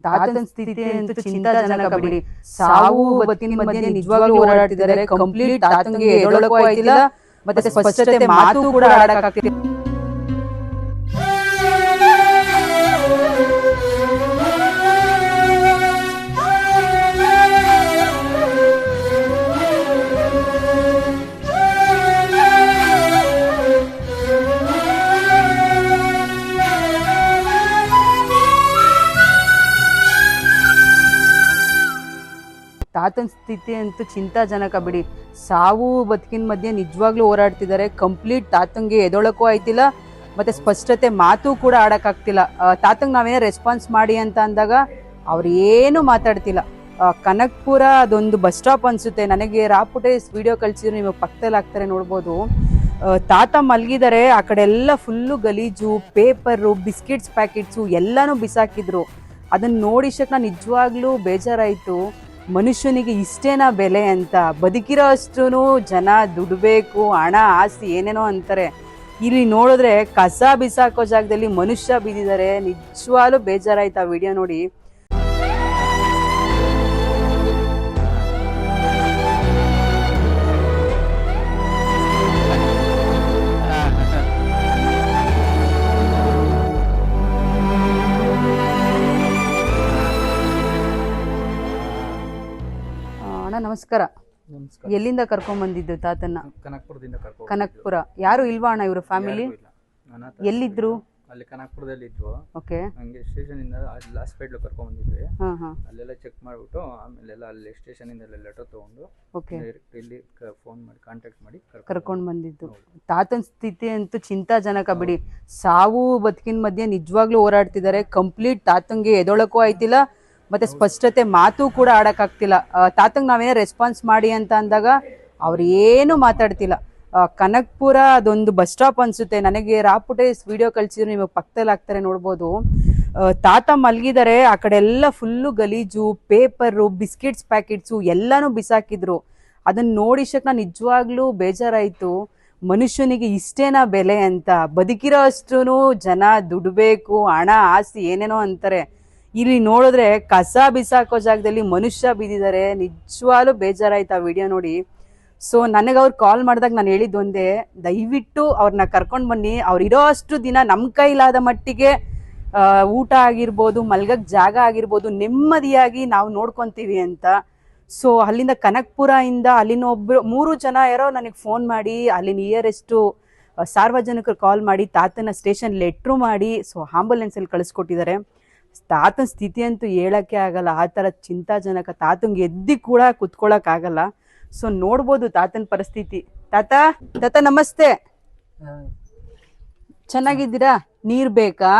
ತಾತನ ಸ್ಥಿತಿ ಅಂತೂ ಚಿಂತಾಜನಕ ಬಿಡಿ. ಸಾವು ಬದುಕಿನ ಮಧ್ಯೆ ನಿಜವಾಗ್ಲೂ ಹೋರಾಡ್ತಿದ್ದಾರೆ. ಕಂಪ್ಲೀಟ್ ತಾತಂಗೆ ಎದೊಳಕ್ಕೂ ಆಯ್ತಿಲ್ಲ, ಮತ್ತೆ ಸ್ಪಷ್ಟತೆ ಮಾತು ಕೂಡ ಆಡಕ್ಕಾಗ್ತಿಲ್ಲ. ತಾತನ ಸ್ಥಿತಿ ಅಂತೂ ಚಿಂತಾಜನಕ ಬಿಡಿ. ಸಾವು ಬದುಕಿನ ಮಧ್ಯೆ ನಿಜವಾಗ್ಲೂ ಹೋರಾಡ್ತಿದ್ದಾರೆ. ಕಂಪ್ಲೀಟ್ ತಾತಂಗೆ ಎದೊಳಕ್ಕೂ ಆಯ್ತಿಲ್ಲ, ಮತ್ತೆ ಸ್ಪಷ್ಟತೆ ಮಾತು ಕೂಡ ಆಡಕ್ಕಾಗ್ತಿಲ್ಲ. ತಾತಂಗೆ ನಾವೇನೋ ರೆಸ್ಪಾನ್ಸ್ ಮಾಡಿ ಅಂತ ಅಂದಾಗ ಅವ್ರು ಏನು ಮಾತಾಡ್ತಿಲ್ಲ. ಕನಕ್ಪುರ ಅದೊಂದು ಬಸ್ ಸ್ಟಾಪ್ ಅನ್ಸುತ್ತೆ ನನಗೆ. ರಾಪುಟೆ ವಿಡಿಯೋ ಕಳ್ಸಿದ್ರು, ನಿಮಗೆ ಪಕ್ಕದಲ್ಲಿ ಹಾಕ್ತಾರೆ ನೋಡ್ಬೋದು. ತಾತ ಮಲಗಿದ್ದಾರೆ. ಆ ಕಡೆ ಎಲ್ಲ ಫುಲ್ಲು ಗಲೀಜು, ಪೇಪರು, ಬಿಸ್ಕಿಟ್ಸ್ ಪ್ಯಾಕೆಟ್ಸು ಎಲ್ಲನೂ ಬಿಸಾಕಿದ್ರು. ಅದನ್ನ ನೋಡಿಸಕ್ಕೆ ನಾನು ನಿಜವಾಗ್ಲೂ ಬೇಜಾರಾಯಿತು. ಮನುಷ್ಯನಿಗೆ ಇಷ್ಟೇನಾ ಬೆಲೆ ಅಂತ. ಬದುಕಿರೋ ಅಷ್ಟು ಜನ ದುಡ್ಬೇಕು, ಹಣ, ಆಸ್ತಿ ಏನೇನೋ ಅಂತಾರೆ. ಇಲ್ಲಿ ನೋಡಿದ್ರೆ ಕಸ ಬಿಸಾಕೋ ಜಾಗದಲ್ಲಿ ಮನುಷ್ಯ ಬಿದ್ದಿದ್ದಾರೆ. ನಿಜವಾಗ್ಲೂ ಬೇಜಾರಾಯ್ತು ಆ ವಿಡಿಯೋ ನೋಡಿ. ನಮಸ್ಕಾರ. ಎಲ್ಲಿಂದ ಕರ್ಕೊಂಡ್ ಬಂದಿದ್ದು ತಾತನ್ನ? ಕನಕ್ಪುರದಿಂದ. ಕನಕ್ಪುರ. ಯಾರು ಇಲ್ವಾ ಅಣ್ಣ ಇವರು ಫ್ಯಾಮಿಲಿ? ಎಲ್ಲಿದ್ರು? ಅಲ್ಲಿ ಕನಕ್ಪುರದಲ್ಲಿ ಇದ್ವು. ಓಕೆ. ಹಂಗೆ ಸ್ಟೇಷನ್ ಇಂದ ಅಲ್ಲಿ ಹಾಸ್ಪಿಟಲ್ ಕರ್ಕೊಂಡ್ ಬಂದಿದ್ವಿ. ಅಲ್ಲೆಲ್ಲ ಚೆಕ್ ಮಾಡ್ಬಿಟ್ಟು ಆಮೇಲೆಲ್ಲ ಅಲ್ಲಿ ಸ್ಟೇಷನ್ ಇಂದ ಲೆಟರ್ ತಗೊಂಡು ಇಲ್ಲಿ ಫೋನ್ ಮಾಡಿ ಕಾಂಟ್ಯಾಕ್ಟ್ ಮಾಡಿ ಕರ್ಕೊಂಡ್ ಬಂದಿದ್ದು. ತಾತನ ಸ್ಥಿತಿ ಅಂತೂ ಚಿಂತಾಜನಕ ಬಿಡಿ. ಸಾವು ಬದುಕಿನ ಮಧ್ಯೆ ನಿಜವಾಗ್ಲೂ ಹೋರಾಡ್ತಿದ್ದಾರೆ. ಕಂಪ್ಲೀಟ್ ತಾತಂಗೆ ಎದೊಳಕ್ಕೂ ಆಯ್ತಿಲ್ಲ, ಮತ್ತೆ ಸ್ಪಷ್ಟತೆ ಮಾತು ಕೂಡ ಆಡಕ್ಕಾಗ್ತಿಲ್ಲ. ತಾತಂಗೆ ನಾವೇನೋ ರೆಸ್ಪಾನ್ಸ್ ಮಾಡಿ ಅಂತ ಅಂದಾಗ ಅವ್ರು ಏನು ಮಾತಾಡ್ತಿಲ್ಲ. ಕನಕ್ಪುರ ಅದೊಂದು ಬಸ್ ಸ್ಟಾಪ್ ಅನ್ಸುತ್ತೆ ನನಗೆ. ರಾಪುಟೆ ವಿಡಿಯೋ ಕಳ್ಸಿದ್ರು, ನಿಮಗೆ ಪಕ್ಕದಲ್ಲಿ ಹಾಕ್ತಾರೆ ನೋಡ್ಬೋದು. ತಾತ ಮಲಗಿದ್ದಾರೆ. ಆ ಕಡೆ ಎಲ್ಲ ಫುಲ್ಲು ಗಲೀಜು, ಪೇಪರು, ಬಿಸ್ಕಿಟ್ಸ್ ಪ್ಯಾಕೆಟ್ಸು ಎಲ್ಲನೂ ಬಿಸಾಕಿದ್ರು. ಅದನ್ನ ನೋಡಿಸಕ್ಕೆ ನಾನು ನಿಜವಾಗ್ಲೂ ಬೇಜಾರಾಯಿತು. ಮನುಷ್ಯನಿಗೆ ಇಷ್ಟೇನಾ ಬೆಲೆ ಅಂತ. ಬದುಕಿರೋ ಅಷ್ಟು ಜನ ದುಡ್ಬೇಕು, ಹಣ, ಆಸ್ತಿ ಏನೇನೋ ಅಂತಾರೆ. ಇಲ್ಲಿ ನೋಡಿದ್ರೆ ಕಸ ಬಿಸಾಕೋ ಜಾಗದಲ್ಲಿ ಮನುಷ್ಯ ಬಿದ್ದಿದ್ದಾರೆ. ನಿಜವಾಗ್ಲೂ ಬೇಜಾರಾಯ್ತು ಆ ವಿಡಿಯೋ ನೋಡಿ. ಸೊ ನನಗೆ ಅವ್ರು ಕಾಲ್ ಮಾಡಿದಾಗ ನಾನು ಹೇಳಿದ್ದು ಒಂದೇ, ದಯವಿಟ್ಟು ಅವ್ರನ್ನ ಕರ್ಕೊಂಡು ಬನ್ನಿ. ಅವ್ರು ಇರೋ ಅಷ್ಟು ದಿನ ನಮ್ಮ ಕೈಲಾದ ಮಟ್ಟಿಗೆ ಊಟ ಆಗಿರ್ಬೋದು, ಮಲ್ಗಕ್ಕೆ ಜಾಗ ಆಗಿರ್ಬೋದು, ನೆಮ್ಮದಿಯಾಗಿ ನಾವು ನೋಡ್ಕೊತೀವಿ ಅಂತ. ಸೊ ಅಲ್ಲಿಂದ ಕನಕ್ಪುರ ಇಂದ ಅಲ್ಲಿನ 3 ಜನ ಯಾರೋ ನನಗೆ ಫೋನ್ ಮಾಡಿ ಅಲ್ಲಿ ನಿಯರೆಸ್ಟು ಸಾರ್ವಜನಿಕರು ಕಾಲ್ ಮಾಡಿ ತಾತನ ಸ್ಟೇಷನ್ ಲೆಟ್ರು ಮಾಡಿ ಸೊ ಆಂಬುಲೆನ್ಸಲ್ಲಿ ಕಳಿಸ್ಕೊಟ್ಟಿದ್ದಾರೆ. ತಾತನ ಸ್ಥಿತಿ ಅಂತೂ ಹೇಳಕ್ಕೆ ಆಗಲ್ಲ. ಆ ಥರ ಚಿಂತಾಜನಕ. ತಾತಂಗೆ ಎದ್ದಿ ಕೂಡ ಕುತ್ಕೊಳಕ್ ಆಗಲ್ಲ. ಸೊ ನೋಡ್ಬೋದು ತಾತನ ಪರಿಸ್ಥಿತಿ. ತಾತ ನಮಸ್ತೆ, ಚೆನ್ನಾಗಿದ್ದೀರಾ? ನೀರ್ ಬೇಕಾ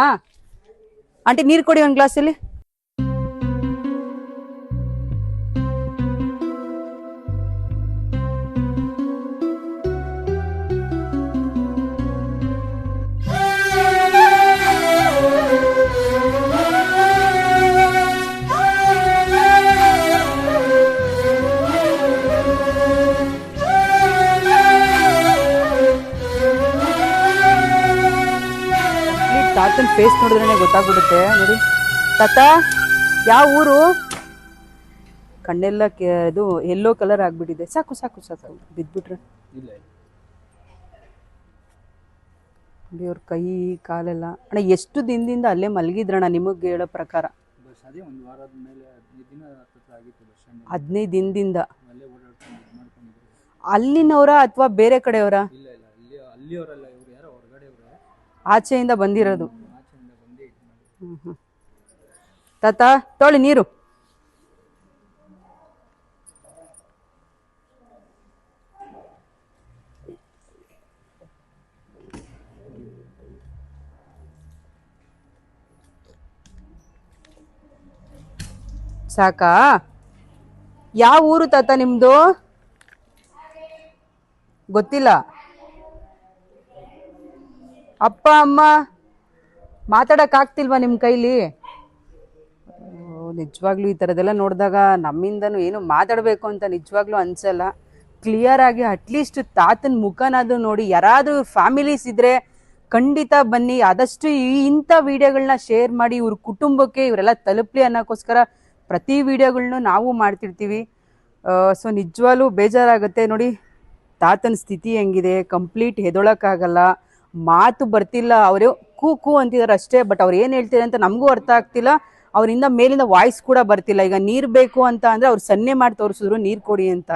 ಆಂಟಿ? ನೀರ್ ಕೊಡಿ ಒಂದ್ ಗ್ಲಾಸಲ್ಲಿ. ತಾತನ ಫೇಸ್ ನೋಡಿದ್ರೆ ಗೊತ್ತಾಗ್ಬಿಡುತ್ತೆ ನೋಡಿ. ತಾತ ಯಾವ ಊರು? ಕಣ್ಣೆಲ್ಲ ಇದು ಯೆಲ್ಲೋ ಕಲರ್ ಆಗ್ಬಿಟ್ಟಿದೆ. ಸಾಕು ಸಾಕು ಸಾಕು, ಬಿದ್ಬಿಟ್ರೆ. ಅವ್ರ ಕೈ ಕಾಲೆಲ್ಲ. ಅಣ್ಣ ಎಷ್ಟು ದಿನದಿಂದ ಅಲ್ಲೇ ಮಲಗಿದ್ರಣ್ಣ ನಿಮಗೆ ಹೇಳೋ ಪ್ರಕಾರ? 15 ದಿನದಿಂದ. ಅಲ್ಲಿನವರ ಅಥವಾ ಬೇರೆ ಕಡೆಯವರ? ಆಚೆಯಿಂದ ಬಂದಿರೋದು. ತಾತ ತೊಳಿ ನೀರು. ಸಾಕಾ? ಯಾವ ಊರು ತಾತ ನಿಮ್ದು? ಗೊತ್ತಿಲ್ಲ. ಅಪ್ಪ ಅಮ್ಮ ಮಾತಾಡಕ್ ಆಗ್ತಿಲ್ವಾ ನಿಮ್ಮ ಕೈಲಿ? ನಿಜವಾಗ್ಲೂ ಈ ಥರದ್ದೆಲ್ಲ ನೋಡಿದಾಗ ನಮ್ಮಿಂದನೂ ಏನು ಮಾತಾಡಬೇಕು ಅಂತ ನಿಜವಾಗ್ಲೂ ಅನ್ಸಲ್ಲ. ಕ್ಲಿಯರ್ ಆಗಿ ಅಟ್ಲೀಸ್ಟ್ ತಾತನ ಮುಖನಾದ್ರೂ ನೋಡಿ. ಯಾರಾದ್ರೂ ಫ್ಯಾಮಿಲೀಸ್ ಇದ್ರೆ ಖಂಡಿತ ಬನ್ನಿ. ಆದಷ್ಟು ಇಂಥ ವಿಡಿಯೋಗಳನ್ನ ಶೇರ್ ಮಾಡಿ ಇವ್ರ ಕುಟುಂಬಕ್ಕೆ ಇವರೆಲ್ಲ ತಲುಪಲಿ ಅನ್ನೋಕ್ಕೋಸ್ಕರ ಪ್ರತಿ ವಿಡಿಯೋಗಳ್ನು ನಾವು ಮಾಡ್ತಿರ್ತೀವಿ. ಸೊ ನಿಜವಾಗ್ಲೂ ಬೇಜಾರಾಗುತ್ತೆ ನೋಡಿ, ತಾತನ ಸ್ಥಿತಿ ಹೆಂಗಿದೆ, ಕಂಪ್ಲೀಟ್ ಎದೊಳಕ್ಕಾಗಲ್ಲ, ಮಾತು ಬರ್ತಿಲ್ಲ, ಅವರು ಕೂ ಅಂತಿದ್ದಾರೆ ಅಷ್ಟೇ. ಬಟ್ ಅವ್ರು ಏನು ಹೇಳ್ತಾರೆ ಅಂತ ನಮಗೂ ಅರ್ಥ ಆಗ್ತಿಲ್ಲ, ಅವರಿಂದ ಮೇಲಿಂದ ವಾಯ್ಸ್ ಕೂಡ ಬರ್ತಿಲ್ಲ. ಈಗ ನೀರು ಬೇಕು ಅಂತ ಅಂದರೆ ಅವ್ರು ಸನ್ನೆ ಮಾಡಿ ತೋರಿಸಿದ್ರು ನೀರು ಕೊಡಿ ಅಂತ.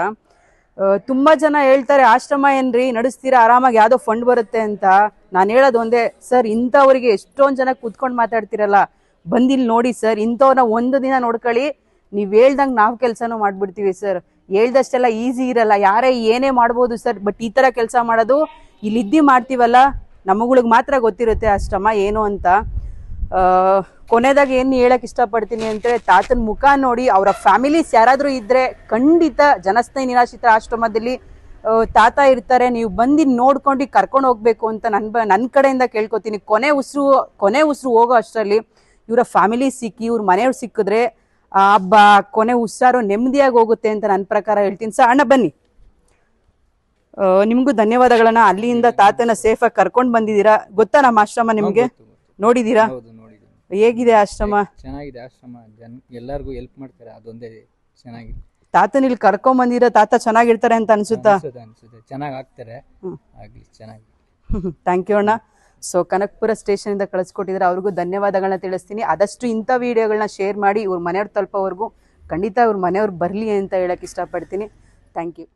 ತುಂಬ ಜನ ಹೇಳ್ತಾರೆ ಆಶ್ರಮ ಏನ್ರಿ ನಡೆಸ್ತೀರಾ, ಆರಾಮಾಗಿ ಯಾವುದೋ ಫಂಡ್ ಬರುತ್ತೆ ಅಂತ. ನಾನು ಹೇಳೋದು ಒಂದೇ ಸರ್, ಇಂಥವ್ರಿಗೆ ಎಷ್ಟೊಂದು ಜನ ಕೂತ್ಕೊಂಡು ಮಾತಾಡ್ತಿರಲ್ಲ, ಬಂದಿಲ್ಲಿ ನೋಡಿ ಸರ್, ಇಂಥವ್ರನ್ನ ಒಂದು ದಿನ ನೋಡ್ಕೊಳ್ಳಿ, ನೀವು ಹೇಳ್ದಂಗೆ ನಾವು ಕೆಲಸನೂ ಮಾಡಿಬಿಡ್ತೀವಿ ಸರ್. ಹೇಳ್ದಷ್ಟೆಲ್ಲ ಈಸಿ ಇರಲ್ಲ, ಯಾರೇ ಏನೇ ಮಾಡ್ಬೋದು ಸರ್. ಬಟ್ ಈ ಥರ ಕೆಲಸ ಮಾಡೋದು ಇಲ್ಲಿದ್ದು ಮಾಡ್ತೀವಲ್ಲ, ನಮ್ಮಗಳಿಗೆ ಮಾತ್ರ ಗೊತ್ತಿರುತ್ತೆ ಆಶ್ರಮ ಏನು ಅಂತ. ಕೊನೆದಾಗ ಏನು ಹೇಳಕ್ಕೆ ಇಷ್ಟಪಡ್ತೀನಿ ಅಂದರೆ, ತಾತನ ಮುಖ ನೋಡಿ ಅವರ ಫ್ಯಾಮಿಲೀಸ್ ಯಾರಾದರೂ ಇದ್ದರೆ ಖಂಡಿತ ಜನಸ್ನೇಹಿ ನಿರಾಶ್ರಿತರ ಆಶ್ರಮದಲ್ಲಿ ತಾತ ಇರ್ತಾರೆ, ನೀವು ಬಂದು ನೋಡ್ಕೊಂಡು ಕರ್ಕೊಂಡು ಹೋಗ್ಬೇಕು ಅಂತ ನನ್ನ ಕಡೆಯಿಂದ ಕೇಳ್ಕೊತೀನಿ. ಕೊನೆ ಉಸಿರು ಹೋಗೋ ಅಷ್ಟರಲ್ಲಿ ಇವರ ಫ್ಯಾಮಿಲಿ ಸಿಕ್ಕಿ ಇವ್ರ ಮನೆಯವ್ರು ಸಿಕ್ಕಿದ್ರೆ ಹಬ್ಬ ಕೊನೆ ಉಸಿರು ನೆಮ್ಮದಿಯಾಗಿ ಹೋಗುತ್ತೆ ಅಂತ ನನ್ನ ಪ್ರಕಾರ ಹೇಳ್ತೀನಿ. ಸರ್ ಅಣ್ಣ ಬನ್ನಿ, ನಿಮಗೂ ಧನ್ಯವಾದಗಳನ್ನ. ಅಲ್ಲಿಂದ ತಾತನ ಸೇಫಾಗಿ ಕರ್ಕೊಂಡು ಬಂದಿದ್ದೀರಾ. ಗೊತ್ತಾ ನಮ್ಮ ಆಶ್ರಮ ನಿಮ್ಗೆ? ನೋಡಿದೀರಾ? ಹೇಗಿದೆ ಆಶ್ರಮ? ಚೆನ್ನಾಗಿದೆ ಆಶ್ರಮ, ಎಲ್ಲರಿಗೂ ಹೆಲ್ಪ್ ಮಾಡ್ತಾರೆ, ಅದೊಂದೇ ಚೆನ್ನಾಗಿದೆ. ತಾತನ ಇಲ್ಲಿ ಕರ್ಕೊಂಡ್ ಬಂದಿರೋ ತಾತ ಚೆನ್ನಾಗಿರ್ತಾರೆ ಅಂತ ಅನ್ಸುತ್ತಾ? ಅನ್ಸುತ್ತೆ, ಚೆನ್ನಾಗಿ ಆಗ್ತಾರೆ, ಆಗ್ಲಿ ಚೆನ್ನಾಗಿ. ಥ್ಯಾಂಕ್ ಯು ಅಣ್ಣ. ಸೊ ಕನಕಪುರ ಸ್ಟೇಷನ್ ಇಂದ ಕಳಿಸ್ಕೊಟ್ಟಿದ್ರೆ ಅವ್ರಿಗೂ ಧನ್ಯವಾದಗಳನ್ನ ತಿಳಿಸ್ತೀನಿ. ಆದಷ್ಟು ಇಂಥ ವಿಡಿಯೋಗಳನ್ನ ಶೇರ್ ಮಾಡಿ ಇವ್ರ ಮನೆಯವ್ರು ತಲುಪೋವರೆಗೂ ಖಂಡಿತ ಇವ್ರ ಮನೆಯವ್ರು ಬರಲಿ ಅಂತ ಹೇಳಕ್ ಇಷ್ಟಪಡ್ತೀನಿ. Thank you.